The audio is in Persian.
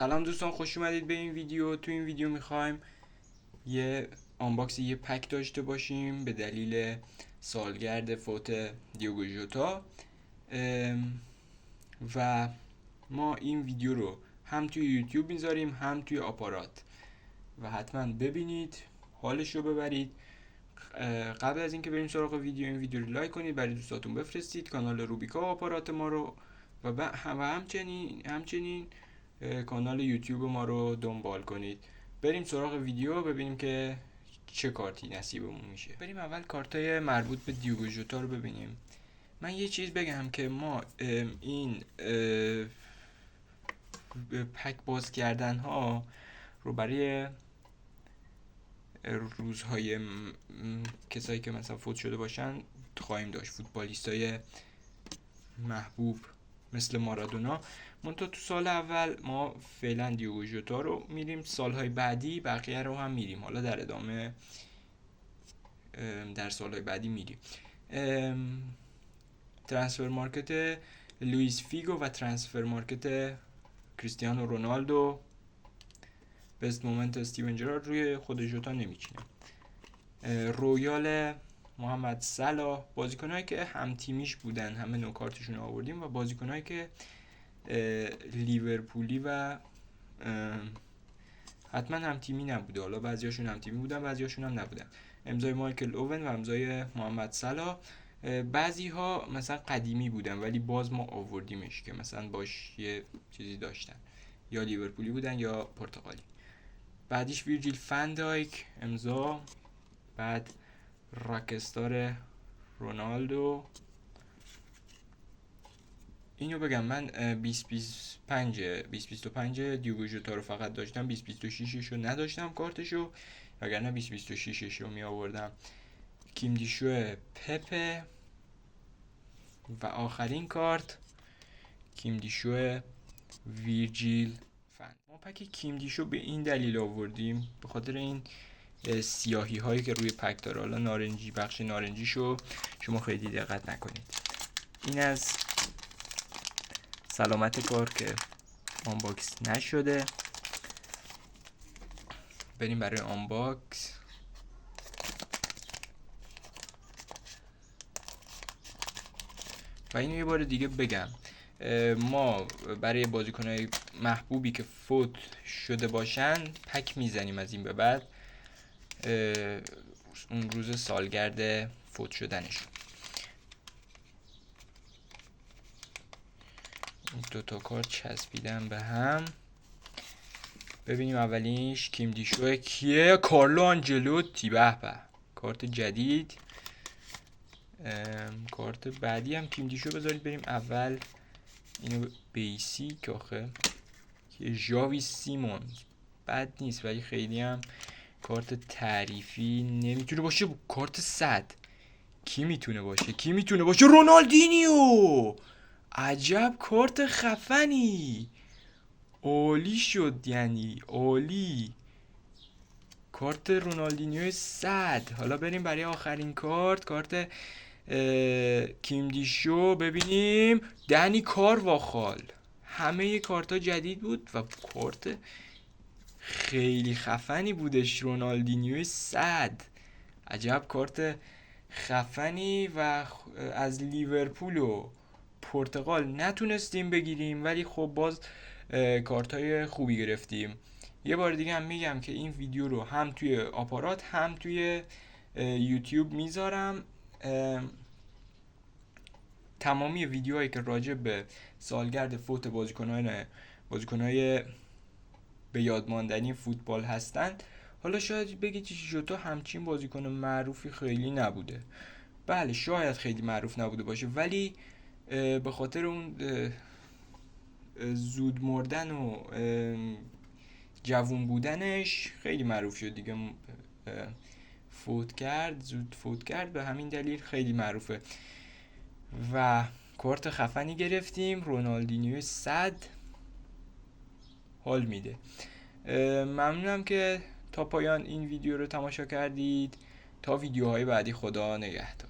سلام دوستان، خوش اومدید به این ویدیو. تو این ویدیو میخوایم یه آنباکس یه پک داشته باشیم به دلیل سالگرد فوت دیوگو ژوتا و ما این ویدیو رو هم توی یوتیوب میذاریم هم توی آپارات و حتما ببینید، حالش رو ببرید. قبل از اینکه بریم سراغ ویدیو، این ویدیو رو لایک کنید، برای دوستاتون بفرستید، کانال روبیکا و آپارات ما رو و همچنین کانال یوتیوب ما رو دنبال کنید. بریم سراغ ویدیو ببینیم که چه کارتی نصیبمون میشه. بریم اول کارتای مربوط به دیوگو ژوتا رو ببینیم. من یه چیز بگم که ما این پک باز کردن ها رو برای روزهای کسایی که مثلا فوت شده باشن خواهیم داشت، فوتبالیستای محبوب مثل مارادونا. منتها تو سال اول ما فعلا دیوگو ژوتا رو میریم، سالهای بعدی بقیه رو هم میریم، حالا در ادامه در سالهای بعدی میریم. ترانسفر مارکت لوئیس فیگو و ترانسفر مارکت کریستیانو رونالدو، بست مومنت استیون جرارد روی خود ژوتا نمیچینم. رویال محمد صلاح، بازیکنایی که هم تیمیش بودن، همه نوکارتشون آوردیم، و بازیکنایی که لیورپولی و حتما هم تیمی نبوده، حالا بعضیاشون هم تیمی بودن بعضیاشون هم نبودن. امضای مایکل اوون و امضای محمد صلاح. بعضی ها مثلا قدیمی بودن ولی باز ما آوردیمش که مثلا باش یه چیزی داشتن، یا لیورپولی بودن یا پرتغالی. بعدیش ویرجیل فندایک امضا، بعد راکستار رونالدو. اینو بگم من 2025 دیوگو ژوتا رو فقط داشتم، 2026 رو نداشتم کارتشو، وگرنه 2026 رو می آوردم. کیم دیشو پپه و آخرین کارت کیم دیشو ویرجیل فن. ما پک کیم دیشو به این دلیل آوردیم، به خاطر این سیاهی هایی که روی پک داره. حالا نارنجی، بخش نارنجیشو شما خیلی دقت نکنید. این از سلامت کار که آنباکس نشده. بریم برای آنباکس. و اینو یه بار دیگه بگم، ما برای بازیکنهای محبوبی که فوت شده باشن پک میزنیم از این به بعد، اون روز سالگرد فوت شدنشون. این دوتا کارت چسبیدن به هم. ببینیم اولینش کیم دیشو کیه؟ کارلو آنجلوتی. به به، کارت جدید. کارت بعدی هم کیم دیشو بذارید بریم اول. اینو بیسیک آخه، ژاوی سیمونز بد نیست ولی خیلی هم کارت تعریفی نمیتونه باشه. کارت 100 کی میتونه باشه؟ رونالدینیو. عجب کارت خفنی، عالی شد، یعنی عالی. کارت رونالدینیو 100. حالا بریم برای آخرین کارت کیم دیشو. ببینیم دنی کارواخال. همه کارت ها جدید بود و کارت خیلی خفنی بودش. رونالدینیو 100، عجب کارت خفنی. و از لیورپول و پرتغال نتونستیم بگیریم ولی خب باز کارتای خوبی گرفتیم. یه بار دیگه هم میگم که این ویدیو رو هم توی آپارات هم توی یوتیوب میذارم. تمامی ویدیوهایی که راجع به سالگرد فوت بازیکنهای به یادماندنی فوتبال هستند. حالا شاید بگید ژوتا همچین بازیکن معروفی خیلی نبوده. بله شاید خیلی معروف نبوده باشه ولی به خاطر اون زود مردن و جوون بودنش خیلی معروف شد دیگه. زود فوت کرد، به همین دلیل خیلی معروفه. و کارت خفنی گرفتیم، رونالدینیو 100. حال میده. ممنونم که تا پایان این ویدیو رو تماشا کردید. تا ویدیوهای بعدی، خدا نگهدار.